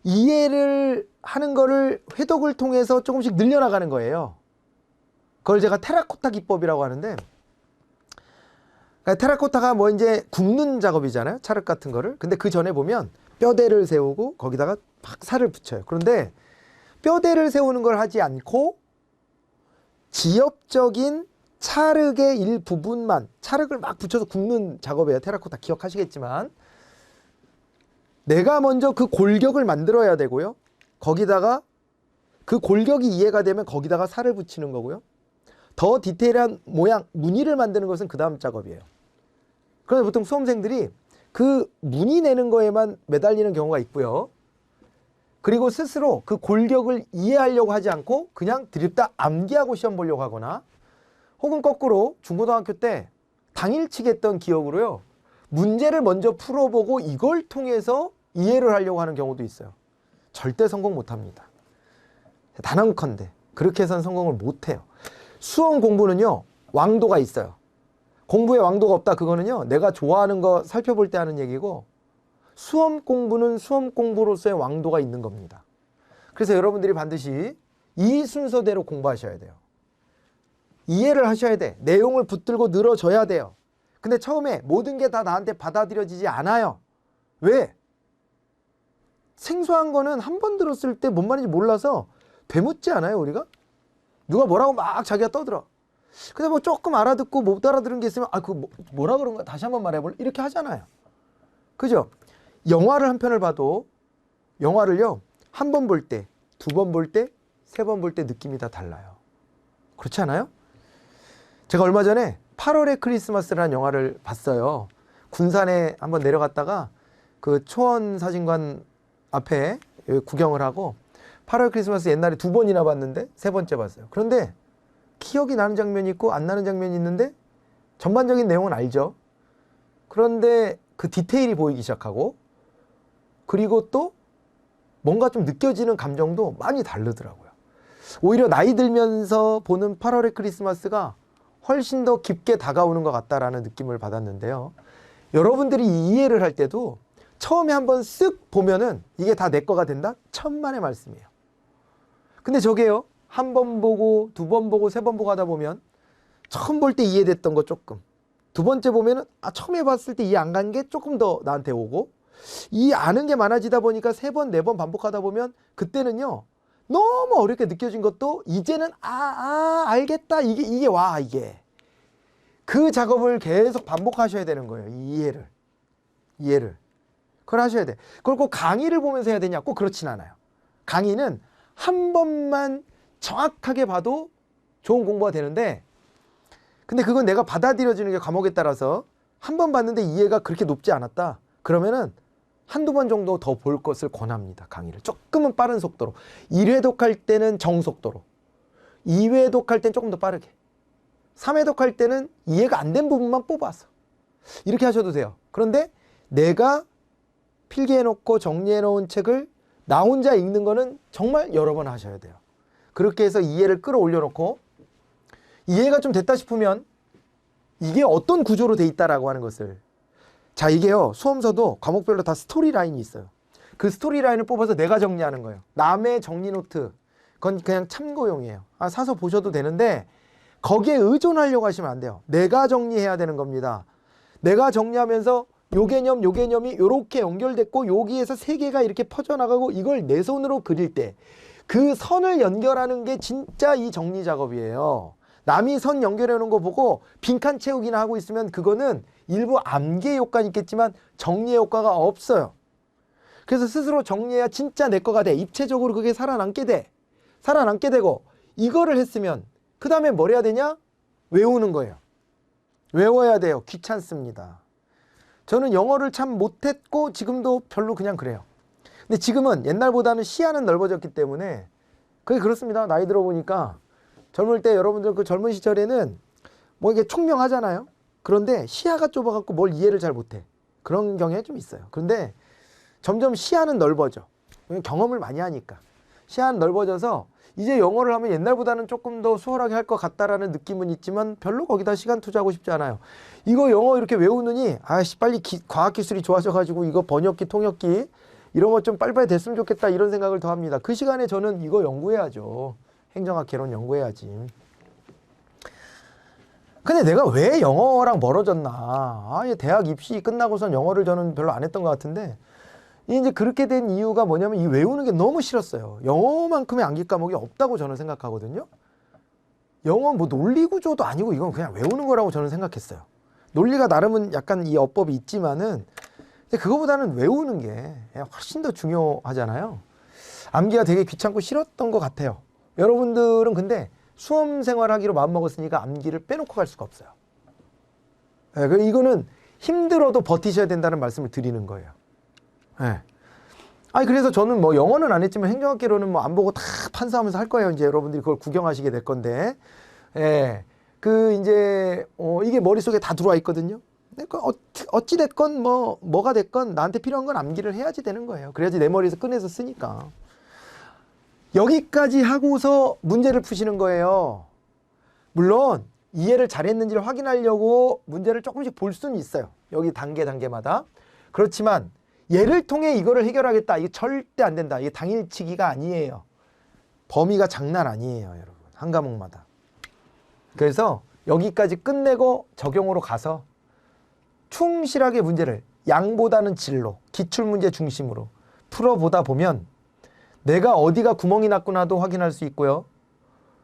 이해를 하는 거를 회독을 통해서 조금씩 늘려나가는 거예요. 그걸 제가 테라코타 기법이라고 하는데, 그러니까 테라코타가 뭐 이제 굽는 작업이잖아요, 찰흙 같은 거를. 근데 그 전에 보면 뼈대를 세우고 거기다가 막 살을 붙여요. 그런데 뼈대를 세우는 걸 하지 않고 지엽적인 찰흙의 일부분만, 찰흙을 막 붙여서 굽는 작업이에요. 테라코타 기억하시겠지만, 내가 먼저 그 골격을 만들어야 되고요, 거기다가 그 골격이 이해가 되면 거기다가 살을 붙이는 거고요, 더 디테일한 모양, 무늬를 만드는 것은 그 다음 작업이에요. 그런데 보통 수험생들이 그 무늬 내는 거에만 매달리는 경우가 있고요, 그리고 스스로 그 골격을 이해하려고 하지 않고 그냥 드립다 암기하고 시험 보려고 하거나, 혹은 거꾸로 중고등학교 때 당일치기 했던 기억으로요, 문제를 먼저 풀어보고 이걸 통해서 이해를 하려고 하는 경우도 있어요. 절대 성공 못합니다. 단언컨대 그렇게 해서는 성공을 못해요. 수험 공부는요, 왕도가 있어요. 공부에 왕도가 없다, 그거는요, 내가 좋아하는 거 살펴볼 때 하는 얘기고, 수험 공부는 수험 공부로서의 왕도가 있는 겁니다. 그래서 여러분들이 반드시 이 순서대로 공부하셔야 돼요. 이해를 하셔야 돼. 내용을 붙들고 늘어져야 돼요. 근데 처음에 모든 게 다 나한테 받아들여지지 않아요. 왜? 생소한 거는 한 번 들었을 때 뭔 말인지 몰라서 되묻지 않아요, 우리가? 누가 뭐라고 막 자기가 떠들어. 근데 뭐 조금 알아듣고 못 알아들은 게 있으면 그거 뭐라 그런 거야? 다시 한번 말해볼래? 이렇게 하잖아요. 그죠? 영화를 한 편을 봐도 영화를요, 한 번 볼 때, 두 번 볼 때, 세 번 볼 때 느낌이 다 달라요. 그렇지 않아요? 제가 얼마 전에 8월의 크리스마스라는 영화를 봤어요. 군산에 한번 내려갔다가 그 초원 사진관 앞에 구경을 하고 8월 크리스마스 옛날에 두 번이나 봤는데 세 번째 봤어요. 그런데 기억이 나는 장면이 있고 안 나는 장면이 있는데 전반적인 내용은 알죠. 그런데 그 디테일이 보이기 시작하고 그리고 또 뭔가 좀 느껴지는 감정도 많이 다르더라고요. 오히려 나이 들면서 보는 8월의 크리스마스가 훨씬 더 깊게 다가오는 것 같다라는 느낌을 받았는데요. 여러분들이 이해를 할 때도 처음에 한번 쓱 보면은 이게 다 내 거가 된다? 천만의 말씀이에요. 근데 저게요, 한 번 보고 두 번 보고 세 번 보고 하다 보면 처음 볼 때 이해됐던 거 조금, 두 번째 보면은 처음에 봤을 때 이해 안 간 게 조금 더 나한테 오고, 이 아는 게 많아지다 보니까 세 번, 네 번 반복하다 보면 그때는요, 너무 어렵게 느껴진 것도 이제는 알겠다. 이게 와, 이게. 그 작업을 계속 반복하셔야 되는 거예요. 이 이해를. 그걸 하셔야 돼. 그걸 꼭 강의를 보면서 해야 되냐? 꼭 그렇진 않아요. 강의는 한 번만 정확하게 봐도 좋은 공부가 되는데, 근데 그건 내가 받아들여지는 게 과목에 따라서 한 번 봤는데 이해가 그렇게 높지 않았다. 그러면은 한두 번 정도 더 볼 것을 권합니다. 강의를. 조금은 빠른 속도로. 1회독할 때는 정속도로. 2회독할 때는 조금 더 빠르게. 3회독할 때는 이해가 안 된 부분만 뽑아서. 이렇게 하셔도 돼요. 그런데 내가 필기해놓고 정리해놓은 책을 나 혼자 읽는 거는 정말 여러 번 하셔야 돼요. 그렇게 해서 이해를 끌어올려놓고 이해가 좀 됐다 싶으면 이게 어떤 구조로 돼 있다라고 하는 것을, 자, 이게요, 수험서도 과목별로 다 스토리 라인이 있어요. 그 스토리 라인을 뽑아서 내가 정리하는 거예요. 남의 정리 노트, 그건 그냥 참고용이에요. 사서 보셔도 되는데 거기에 의존하려고 하시면 안 돼요. 내가 정리해야 되는 겁니다. 내가 정리하면서 요 개념, 요 개념이 요렇게 연결됐고 여기에서 세 개가 이렇게 퍼져나가고 이걸 내 손으로 그릴 때 그 선을 연결하는 게 진짜 이 정리 작업이에요. 남이 선 연결해 놓은 거 보고 빈칸 채우기나 하고 있으면 그거는 일부 암기의 효과는 있겠지만 정리의 효과가 없어요. 그래서 스스로 정리해야 진짜 내 거가 돼. 입체적으로 그게 살아남게 돼. 살아남게 되고, 이거를 했으면 그 다음에 뭘 해야 되냐? 외우는 거예요. 외워야 돼요. 귀찮습니다. 저는 영어를 참 못했고 지금도 별로 그냥 그래요. 근데 지금은 옛날보다는 시야는 넓어졌기 때문에 그게 그렇습니다. 나이 들어보니까 젊을 때 여러분들 그 젊은 시절에는 뭐 이게 총명하잖아요. 그런데 시야가 좁아갖고 뭘 이해를 잘 못해. 그런 경향이 좀 있어요. 그런데 점점 시야는 넓어져. 경험을 많이 하니까. 시야는 넓어져서 이제 영어를 하면 옛날보다는 조금 더 수월하게 할 것 같다라는 느낌은 있지만 별로 거기다 시간 투자하고 싶지 않아요. 이거 영어 이렇게 외우느니 빨리 과학기술이 좋아져가지고 이거 번역기, 통역기 이런 것 좀 빨리빨리 됐으면 좋겠다 이런 생각을 더 합니다. 그 시간에 저는 이거 연구해야죠. 행정학 개론 연구해야지. 근데 내가 왜 영어랑 멀어졌나? 대학 입시 끝나고선 영어를 저는 별로 안 했던 것 같은데 이제 그렇게 된 이유가 뭐냐면 이 외우는 게 너무 싫었어요. 영어만큼의 암기 과목이 없다고 저는 생각하거든요. 영어 뭐 논리 구조도 아니고 이건 그냥 외우는 거라고 저는 생각했어요. 논리가 나름은 약간 이 어법이 있지만은 근데 그거보다는 외우는 게 훨씬 더 중요하잖아요. 암기가 되게 귀찮고 싫었던 것 같아요. 여러분들은 근데 수험 생활하기로 마음먹었으니까 암기를 빼놓고 갈 수가 없어요. 네, 이거는 힘들어도 버티셔야 된다는 말씀을 드리는 거예요. 네. 그래서 저는 뭐 영어는 안 했지만 행정학개론은 뭐 안 보고 다 판사하면서 할 거예요. 이제 여러분들이 그걸 구경하시게 될 건데, 이제 이게 머릿속에 다 들어와 있거든요. 어찌 됐건 뭐가 됐건 나한테 필요한 건 암기를 해야지 되는 거예요. 그래야지 내 머리에서 꺼내서 쓰니까. 여기까지 하고서 문제를 푸시는 거예요. 물론 이해를 잘했는지를 확인하려고 문제를 조금씩 볼 수는 있어요. 여기 단계마다. 그렇지만 얘를 통해 이거를 해결하겠다. 이게 절대 안 된다. 이게 당일치기가 아니에요. 범위가 장난 아니에요, 여러분. 한 과목마다. 그래서 여기까지 끝내고 적용으로 가서 충실하게 문제를 양보다는 질로, 기출문제 중심으로 풀어보다 보면 내가 어디가 구멍이 났구나도 확인할 수 있고요.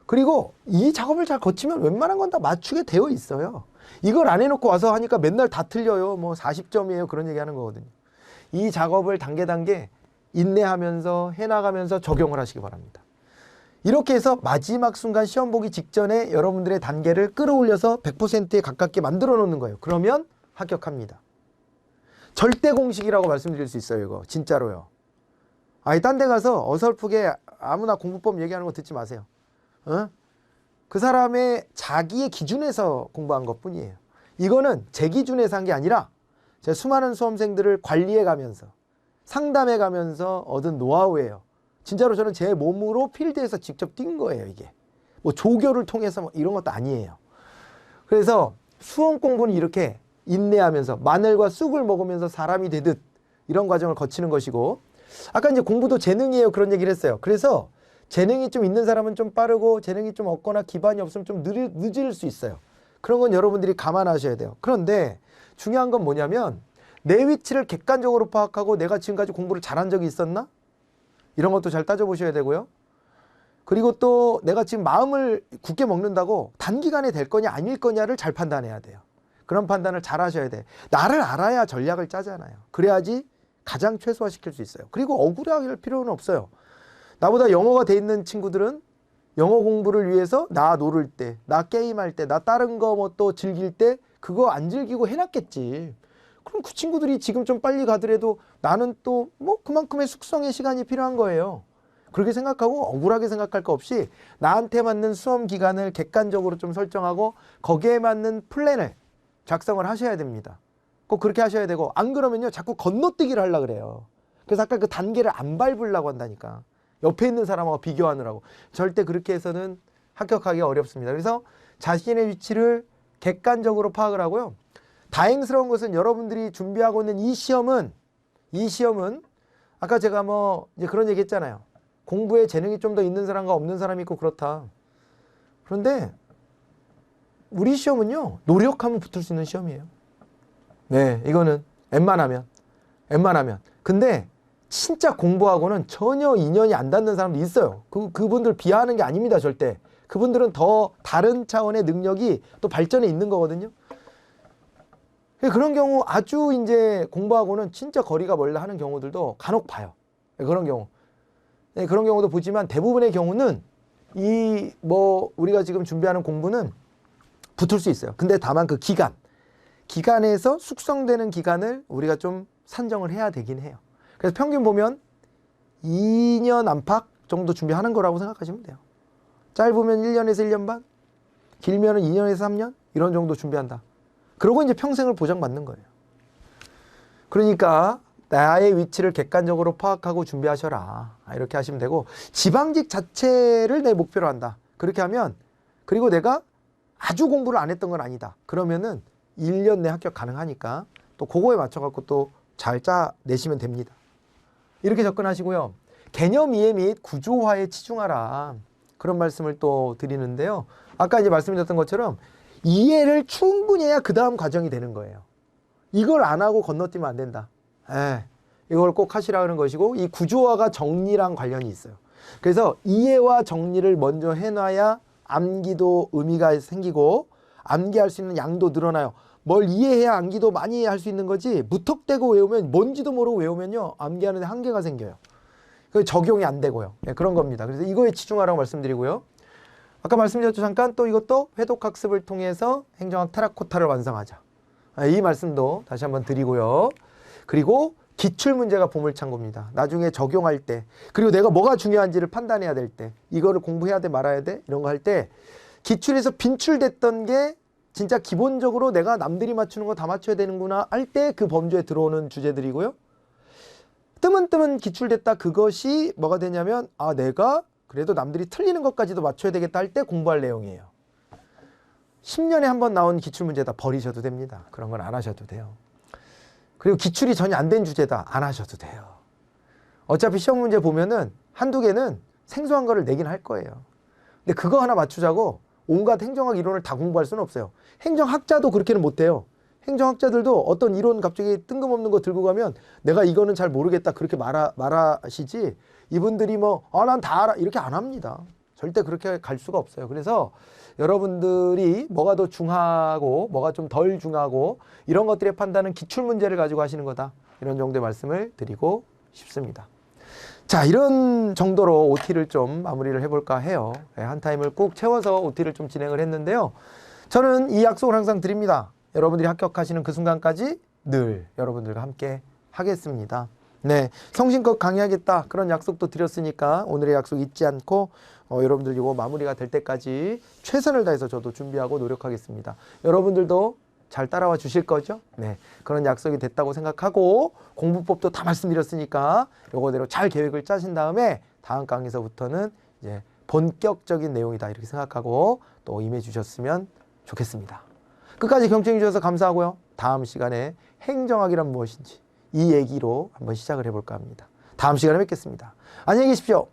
그리고 이 작업을 잘 거치면 웬만한 건 다 맞추게 되어 있어요. 이걸 안 해놓고 와서 하니까 맨날 다 틀려요. 뭐 40점이에요. 그런 얘기 하는 거거든요. 이 작업을 단계 인내하면서 해나가면서 적용을 하시기 바랍니다. 이렇게 해서 마지막 순간 시험 보기 직전에 여러분들의 단계를 끌어올려서 100%에 가깝게 만들어 놓는 거예요. 그러면 합격합니다. 절대 공식이라고 말씀드릴 수 있어요. 이거 진짜로요. 아니 딴 데 가서 어설프게 아무나 공부법 얘기하는 거 듣지 마세요. 어? 그 사람의 자기의 기준에서 공부한 것뿐이에요. 이거는 제 기준에서 한 게 아니라 제 수많은 수험생들을 관리해 가면서 상담해 가면서 얻은 노하우예요. 진짜로 저는 제 몸으로 필드에서 직접 뛴 거예요. 이게 뭐 조교를 통해서 뭐 이런 것도 아니에요. 그래서 수험 공부는 이렇게 인내하면서 마늘과 쑥을 먹으면서 사람이 되듯 이런 과정을 거치는 것이고, 아까 이제 공부도 재능이에요 그런 얘기를 했어요. 그래서 재능이 좀 있는 사람은 좀 빠르고 재능이 좀 없거나 기반이 없으면 좀 늦을 수 있어요. 그런 건 여러분들이 감안하셔야 돼요. 그런데 중요한 건 뭐냐면 내 위치를 객관적으로 파악하고 내가 지금까지 공부를 잘한 적이 있었나? 이런 것도 잘 따져보셔야 되고요. 그리고 또 내가 지금 마음을 굳게 먹는다고 단기간에 될 거냐 아닐 거냐를 잘 판단해야 돼요. 그런 판단을 잘 하셔야 돼. 나를 알아야 전략을 짜잖아요. 그래야지 가장 최소화시킬 수 있어요. 그리고 억울해할 필요는 없어요. 나보다 영어가 돼 있는 친구들은 영어 공부를 위해서 나 놀을 때, 나 게임할 때, 나 다른 거 뭐 또 즐길 때 그거 안 즐기고 해놨겠지. 그럼 그 친구들이 지금 좀 빨리 가더라도 나는 또 뭐 그만큼의 숙성의 시간이 필요한 거예요. 그렇게 생각하고 억울하게 생각할 거 없이 나한테 맞는 수험 기간을 객관적으로 좀 설정하고 거기에 맞는 플랜을 작성을 하셔야 됩니다. 꼭 그렇게 하셔야 되고, 안 그러면요 자꾸 건너뛰기를 하려고 그래요. 그래서 아까 그 단계를 안 밟으려고 한다니까. 옆에 있는 사람하고 비교하느라고. 절대 그렇게 해서는 합격하기 어렵습니다. 그래서 자신의 위치를 객관적으로 파악을 하고요. 다행스러운 것은 여러분들이 준비하고 있는 이 시험은 아까 제가 뭐 이제 그런 얘기 했잖아요. 공부에 재능이 좀 더 있는 사람과 없는 사람이 있고 그렇다. 그런데 우리 시험은요 노력하면 붙을 수 있는 시험이에요. 네, 이거는 웬만하면. 근데 진짜 공부하고는 전혀 인연이 안 닿는 사람도 있어요. 그분들 비하하는 게 아닙니다, 절대. 그분들은 더 다른 차원의 능력이 또 발전해 있는 거거든요. 그런 경우 아주 이제 공부하고는 진짜 거리가 멀다 하는 경우들도 간혹 봐요. 그런 경우. 그런 경우도 보지만 대부분의 경우는 이 뭐 우리가 지금 준비하는 공부는 붙을 수 있어요. 근데 다만 그 기간에서 숙성되는 기간을 우리가 좀 산정을 해야 되긴 해요. 그래서 평균 보면 2년 안팎 정도 준비하는 거라고 생각하시면 돼요. 짧으면 1년에서 1년 반, 길면은 2년에서 3년 이런 정도 준비한다. 그러고 이제 평생을 보장받는 거예요. 그러니까 나의 위치를 객관적으로 파악하고 준비하셔라. 이렇게 하시면 되고, 지방직 자체를 내 목표로 한다. 그렇게 하면, 그리고 내가 아주 공부를 안 했던 건 아니다. 그러면은 1년 내 합격 가능하니까 또 그거에 맞춰갖고 또 잘 짜내시면 됩니다. 이렇게 접근하시고요. 개념 이해 및 구조화에 치중하라. 그런 말씀을 또 드리는데요. 아까 이제 말씀드렸던 것처럼 이해를 충분히 해야 그 다음 과정이 되는 거예요. 이걸 안 하고 건너뛰면 안 된다. 이걸 꼭 하시라 하는 것이고, 이 구조화가 정리랑 관련이 있어요. 그래서 이해와 정리를 먼저 해놔야 암기도 의미가 생기고 암기할 수 있는 양도 늘어나요. 뭘 이해해야 암기도 많이 할 수 있는 거지, 무턱대고 외우면 뭔지도 모르고 외우면요 암기하는 데 한계가 생겨요. 그 적용이 안 되고요. 그런 겁니다. 그래서 이거에 치중하라고 말씀드리고요. 아까 말씀드렸죠 잠깐. 또 이것도 회독학습을 통해서 행정학 테라코타를 완성하자. 이 말씀도 다시 한번 드리고요. 그리고 기출문제가 보물창고입니다. 나중에 적용할 때, 그리고 내가 뭐가 중요한지를 판단해야 될 때, 이거를 공부해야 돼 말아야 돼 이런 거 할 때 기출에서 빈출됐던 게 진짜 기본적으로 내가 남들이 맞추는 거 다 맞춰야 되는구나 할 때 그 범주에 들어오는 주제들이고요. 뜨문뜨문 기출됐다, 그것이 뭐가 되냐면 내가 그래도 남들이 틀리는 것까지도 맞춰야 되겠다 할 때 공부할 내용이에요. 10년에 한 번 나온 기출문제다 버리셔도 됩니다. 그런 건 안 하셔도 돼요. 그리고 기출이 전혀 안 된 주제다 안 하셔도 돼요. 어차피 시험 문제 보면은 한두 개는 생소한 거를 내긴 할 거예요. 근데 그거 하나 맞추자고 온갖 행정학 이론을 다 공부할 수는 없어요. 행정학자도 그렇게는 못해요. 행정학자들도 어떤 이론 갑자기 뜬금없는 거 들고 가면 내가 이거는 잘 모르겠다 그렇게 말하시지, 이분들이 난 다 알아 이렇게 안 합니다. 절대 그렇게 갈 수가 없어요. 그래서 여러분들이 뭐가 더 중하고 뭐가 좀 덜 중하고 이런 것들의 판단은 기출문제를 가지고 하시는 거다. 이런 정도의 말씀을 드리고 싶습니다. 자, 이런 정도로 OT를 좀 마무리를 해볼까 해요. 한 타임을 꼭 채워서 OT를 좀 진행을 했는데요. 저는 이 약속을 항상 드립니다. 여러분들이 합격하시는 그 순간까지 늘 여러분들과 함께 하겠습니다. 네, 성심껏 강의하겠다 그런 약속도 드렸으니까 오늘의 약속 잊지 않고 여러분들 이거 마무리가 될 때까지 최선을 다해서 저도 준비하고 노력하겠습니다. 여러분들도 잘 따라와 주실 거죠? 네, 그런 약속이 됐다고 생각하고 공부법도 다 말씀드렸으니까 요거대로 잘 계획을 짜신 다음에 다음 강의에서부터는 이제 본격적인 내용이다 이렇게 생각하고 또 임해 주셨으면 좋겠습니다. 끝까지 경청해 주셔서 감사하고요. 다음 시간에 행정학이란 무엇인지 이 얘기로 한번 시작을 해볼까 합니다. 다음 시간에 뵙겠습니다. 안녕히 계십시오.